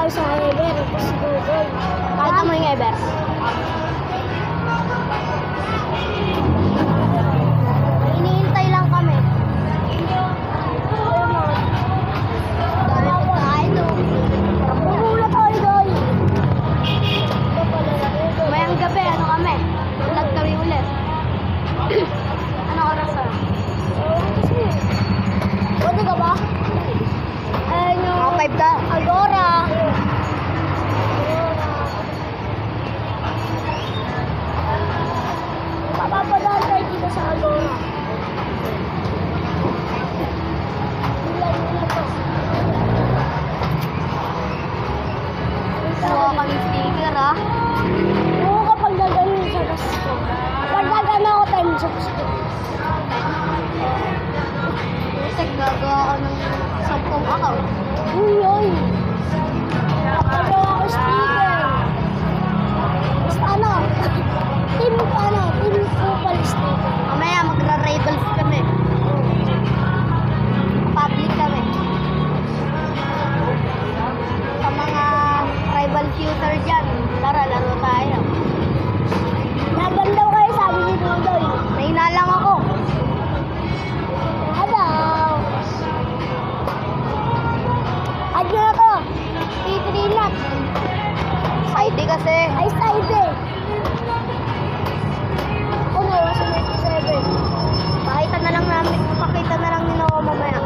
tayo sa Ever. Tapos si Dodoy. Kahit mo yung Ever. Hinihintay lang kami. Dami ko tayo. Pumula tayo, Doy. Mayang gabi, ano kami? Vlog kami ulit. Ano oras na? Pwede ka ba? Ano? 5 ka. Agora. Papapadaan tayo dito sa Agora. Kuha kami sticker, ha? Oo, kapag gagawin sa gusto. Kapag gagawin ako tayo sa gusto. Kasi gagawa ako ng 10 account. Yun. Gagawa ako sticker. Basta ano? Team Kupal sticker. Mamaya magra-rivals kami. Public kami. Sa mga rival shooter dyan, tara, laro tayo. Nagandaw kayo, sabi ni Dudoy. Mahina lang ako. Hello. Adyo na to. P3 nut. Side kasi. Ay, side. Ako na, sa 97. Pakita na lang ni Noah mamaya.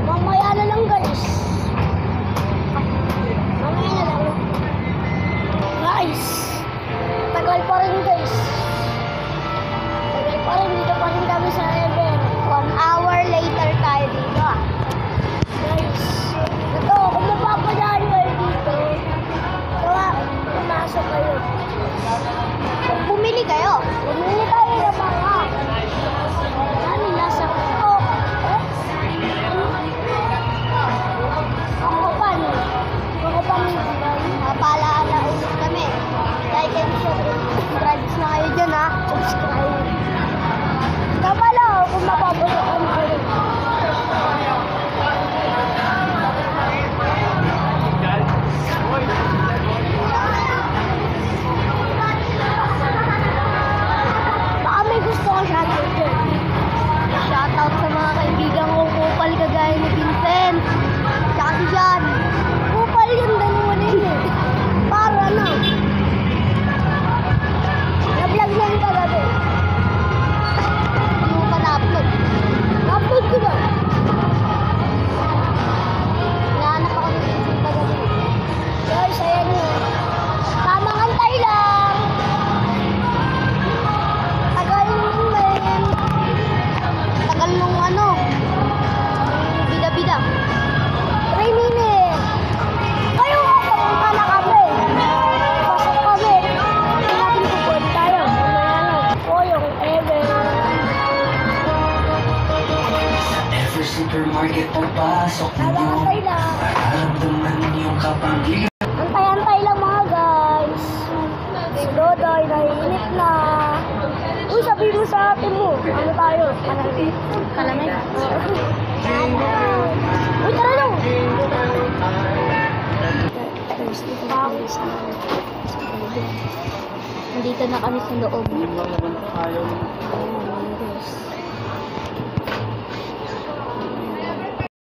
Mamaya na lang, guys. Mamaya na lang. Guys. Tagal pa rin, guys. Tagal pa rin. Dito pa rin kami sa Ever. 1 hour later tayo dito. Guys. Ito, kung mapapadaan kayo dito, pumasok kayo. Bumili kayo. Bumili kayo na mga. Ano, nasa ko. Papalaan na ulit kami. Like and subscribe na kayo dyan, ha? Subscribe. Tama lang kung mapapasok kayo. Baka may gusto ko shoutout dyan. Shoutout sa mga kaibigan kong kupal kagaya ni Vincent. Tsaka si John. Kupal yung dalawa na yun. Para na. Na-vlog na yung kagabi. Hindi mo pa na-upload. Na-upload ko ba? Nahanap ako ng Vincent kagabi. Guys, ayan yun. Tamang antay lang. Tagal nung men. Tagal nung ano. Bida-bida. 3 minutes. Kayo nga, papunta na kami. Pasok kami. Hindi natin pupunta tayo. Mamaya na. O, yung Ever. Ever supermarket pagpasok ninyo, Antay lang. mararamdaman yung kapanggilan. Antay-antay lang mga guys. Si Dodoy, nahiinit na. Uy, sabi mo sa atin mo. Ano tayo? Kalamig. Kalamig? Uy, tara lang. Nandito na kami sa loob.